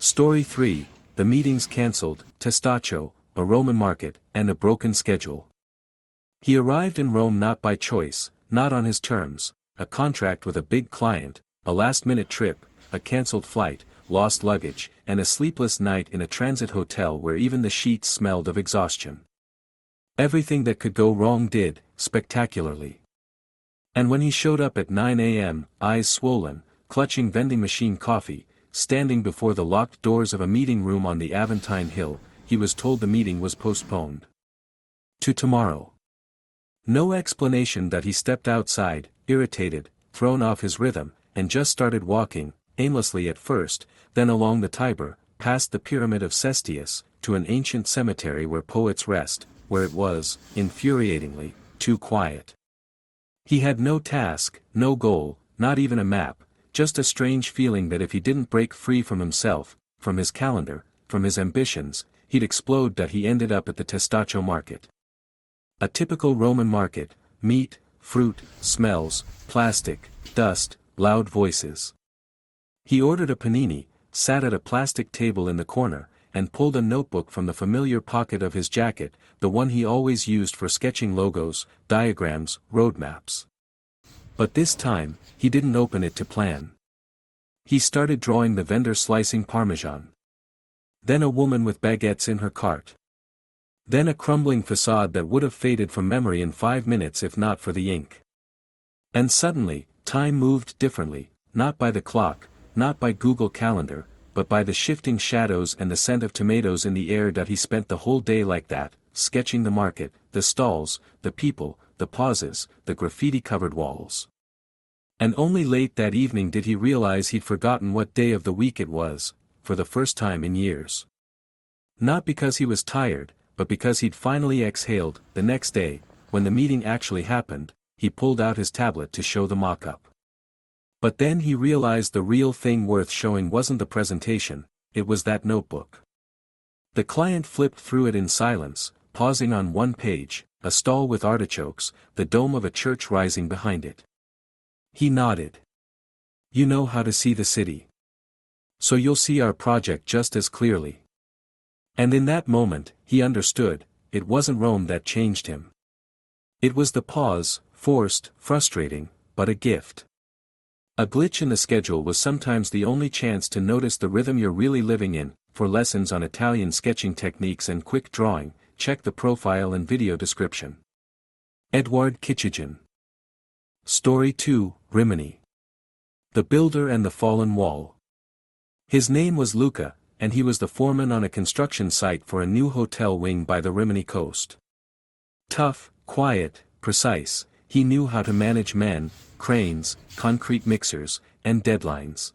Story 3, The Meetings Cancelled, Testaccio, a Roman Market, and a Broken Schedule. He arrived in Rome not by choice, not on his terms, a contract with a big client, a last-minute trip, a cancelled flight, lost luggage, and a sleepless night in a transit hotel where even the sheets smelled of exhaustion. Everything that could go wrong did, spectacularly. And when he showed up at 9 a.m., eyes swollen, clutching vending machine coffee, standing before the locked doors of a meeting room on the Aventine Hill, he was told the meeting was postponed to tomorrow. No explanation that he stepped outside, irritated, thrown off his rhythm, and just started walking, aimlessly at first, then along the Tiber, past the Pyramid of Cestius, to an ancient cemetery where poets rest, where it was, infuriatingly, too quiet. He had no task, no goal, not even a map, just a strange feeling that if he didn't break free from himself, from his calendar, from his ambitions, he'd explode. That he ended up at the Testaccio market. A typical Roman market: meat, fruit, smells, plastic, dust, loud voices. He ordered a panini, sat at a plastic table in the corner, and pulled a notebook from the familiar pocket of his jacket, the one he always used for sketching logos, diagrams, roadmaps. But this time, he didn't open it to plan. He started drawing the vendor slicing Parmesan. Then a woman with baguettes in her cart. Then a crumbling facade that would have faded from memory in 5 minutes if not for the ink. And suddenly, time moved differently, not by the clock, not by Google Calendar, but by the shifting shadows and the scent of tomatoes in the air. That he spent the whole day like that, sketching the market, the stalls, the people, the pauses, the graffiti-covered walls. And only late that evening did he realize he'd forgotten what day of the week it was, for the first time in years. Not because he was tired, but because he'd finally exhaled. The next day, when the meeting actually happened, he pulled out his tablet to show the mock-up. But then he realized the real thing worth showing wasn't the presentation, it was that notebook. The client flipped through it in silence, pausing on one page, a stall with artichokes, the dome of a church rising behind it. He nodded. "You know how to see the city. So you'll see our project just as clearly." And in that moment, he understood, it wasn't Rome that changed him. It was the pause, forced, frustrating, but a gift. A glitch in the schedule was sometimes the only chance to notice the rhythm you're really living in. For lessons on Italian sketching techniques and quick drawing, check the profile and video description. Eduard Kichigin. Story 2, Rimini. The Builder and the Fallen Wall. His name was Luca, and he was the foreman on a construction site for a new hotel wing by the Rimini coast. Tough, quiet, precise, he knew how to manage men, cranes, concrete mixers, and deadlines.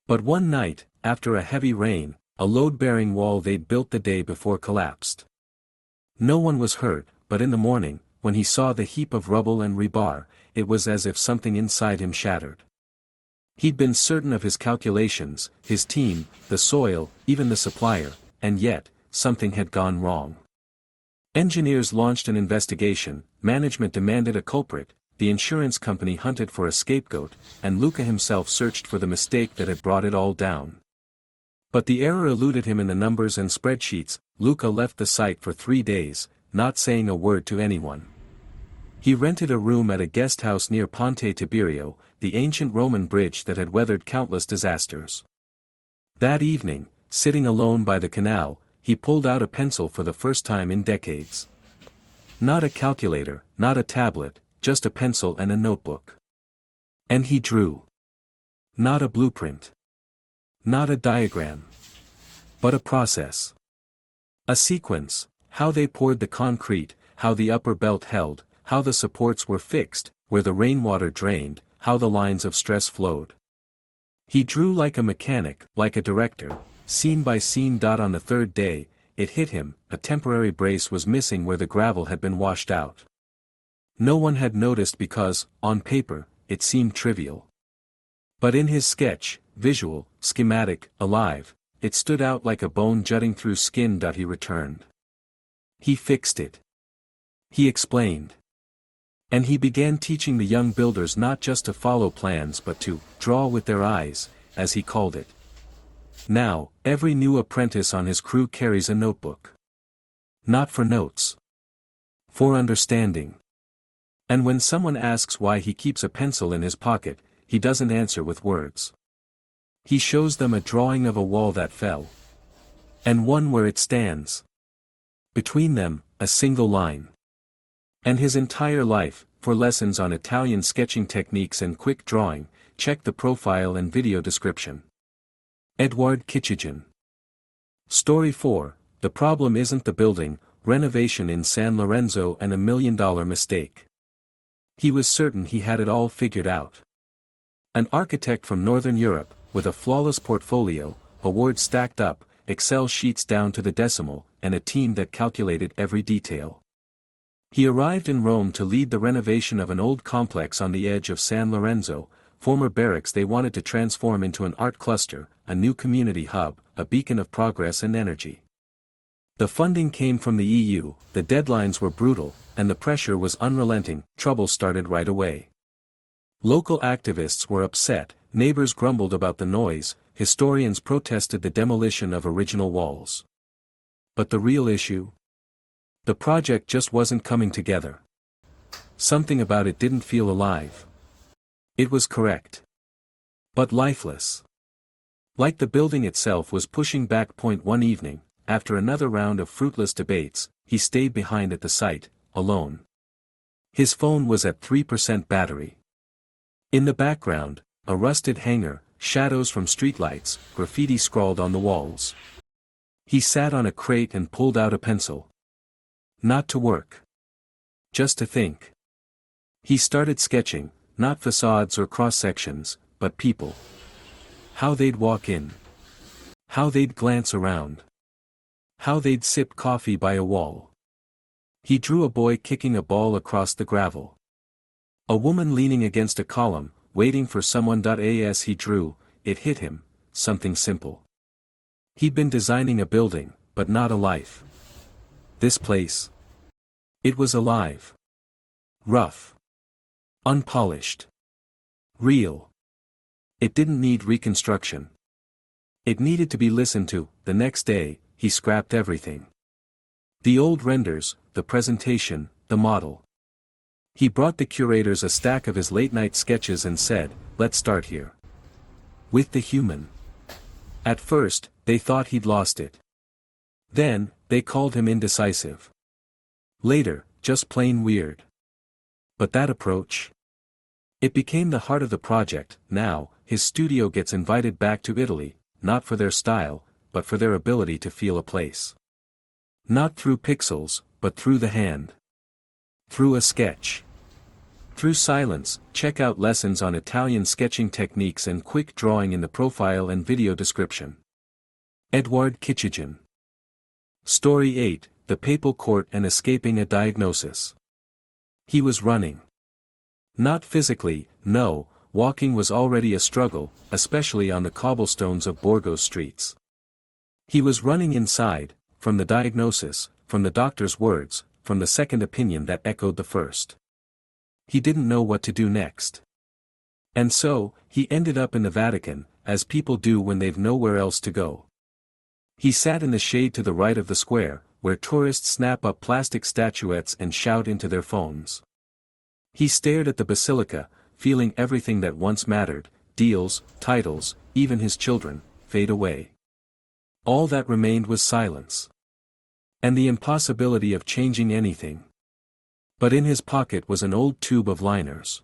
But one night, after a heavy rain, a load-bearing wall they'd built the day before collapsed. No one was hurt, but in the morning, when he saw the heap of rubble and rebar, it was as if something inside him shattered. He'd been certain of his calculations, his team, the soil, even the supplier, and yet, something had gone wrong. Engineers launched an investigation, management demanded a culprit, the insurance company hunted for a scapegoat, and Luca himself searched for the mistake that had brought it all down. But the error eluded him in the numbers and spreadsheets. Luca left the site for 3 days, not saying a word to anyone. He rented a room at a guest house near Ponte Tiberio, the ancient Roman bridge that had weathered countless disasters. That evening, sitting alone by the canal, he pulled out a pencil for the first time in decades. Not a calculator, not a tablet, just a pencil and a notebook. And he drew. Not a blueprint. Not a diagram. But a process. A sequence, how they poured the concrete, how the upper belt held, how the supports were fixed, where the rainwater drained, how the lines of stress flowed. He drew like a mechanic, like a director, scene by scene. On the 3rd day, it hit him, a temporary brace was missing where the gravel had been washed out. No one had noticed because, on paper, it seemed trivial. But in his sketch, visual, schematic, alive, it stood out like a bone jutting through skin. He returned. He fixed it. He explained. And he began teaching the young builders not just to follow plans but to draw with their eyes, as he called it. Now, every new apprentice on his crew carries a notebook. Not for notes. For understanding. And when someone asks why he keeps a pencil in his pocket, he doesn't answer with words. He shows them a drawing of a wall that fell. And one where it stands. Between them, a single line. And his entire life, for lessons on Italian sketching techniques and quick drawing, check the profile and video description. Eduard Kichigin. Story 4, The Problem Isn't the Building, Renovation in San Lorenzo and $1 Million Mistake. He was certain he had it all figured out. An architect from Northern Europe, with a flawless portfolio, awards stacked up, Excel sheets down to the decimal, and a team that calculated every detail. He arrived in Rome to lead the renovation of an old complex on the edge of San Lorenzo, former barracks they wanted to transform into an art cluster, a new community hub, a beacon of progress and energy. The funding came from the EU, the deadlines were brutal, and the pressure was unrelenting. Trouble started right away. Local activists were upset, neighbors grumbled about the noise, historians protested the demolition of original walls. But the real issue? The project just wasn't coming together. Something about it didn't feel alive. It was correct. But lifeless. Like the building itself was pushing back. One evening, after another round of fruitless debates, he stayed behind at the site, alone. His phone was at 3% battery. In the background, a rusted hanger, shadows from streetlights, graffiti scrawled on the walls. He sat on a crate and pulled out a pencil. Not to work. Just to think. He started sketching, not facades or cross-sections, but people. How they'd walk in. How they'd glance around. How they'd sip coffee by a wall. He drew a boy kicking a ball across the gravel. A woman leaning against a column, waiting for someone. As he drew, it hit him, something simple. He'd been designing a building, but not a life. This place. It was alive. Rough. Unpolished. Real. It didn't need reconstruction. It needed to be listened to. The next day, he scrapped everything. The old renders, the presentation, the model. He brought the curators a stack of his late-night sketches and said, "Let's start here. With the human." At first, they thought he'd lost it. Then, they called him indecisive. Later, just plain weird. But that approach? It became the heart of the project. Now, his studio gets invited back to Italy, not for their style, but for their ability to feel a place. Not through pixels, but through the hand. Through a sketch. Through silence. Check out lessons on Italian sketching techniques and quick drawing in the profile and video description. Eduard Kichigin. Story 8, The Papal Court and Escaping a Diagnosis. He was running. Not physically, no, walking was already a struggle, especially on the cobblestones of Borgo's streets. He was running inside, from the diagnosis, from the doctor's words, from the second opinion that echoed the first. He didn't know what to do next. And so, he ended up in the Vatican, as people do when they've nowhere else to go. He sat in the shade to the right of the square, where tourists snap up plastic statuettes and shout into their phones. He stared at the basilica, feeling everything that once mattered, deals, titles, even his children, fade away. All that remained was silence. And the impossibility of changing anything. But in his pocket was an old tube of liners.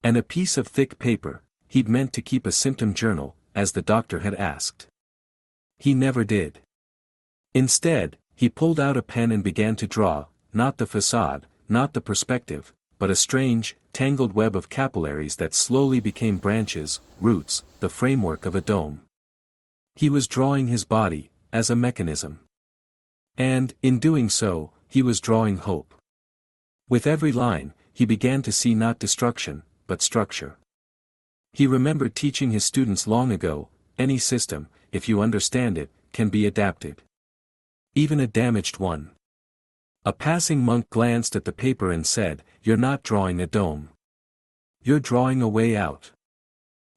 And a piece of thick paper. He'd meant to keep a symptom journal, as the doctor had asked. He never did. Instead, he pulled out a pen and began to draw, not the facade, not the perspective, but a strange, tangled web of capillaries that slowly became branches, roots, the framework of a dome. He was drawing his body, as a mechanism. And, in doing so, he was drawing hope. With every line, he began to see not destruction, but structure. He remembered teaching his students long ago, any system, if you understand it, can be adapted. Even a damaged one. A passing monk glanced at the paper and said, "You're not drawing a dome. You're drawing a way out."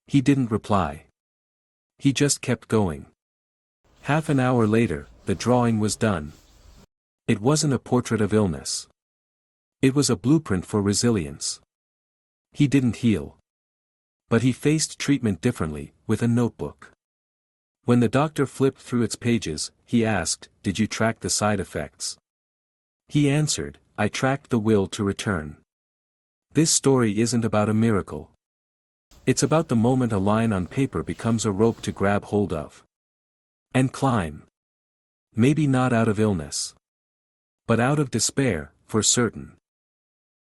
He didn't reply. He just kept going. Half an hour later, the drawing was done. It wasn't a portrait of illness. It was a blueprint for resilience. He didn't heal. But he faced treatment differently, with a notebook. When the doctor flipped through its pages, he asked, "Did you track the side effects?" He answered, "I tracked the will to return." This story isn't about a miracle. It's about the moment a line on paper becomes a rope to grab hold of. And climb. Maybe not out of illness. But out of despair, for certain.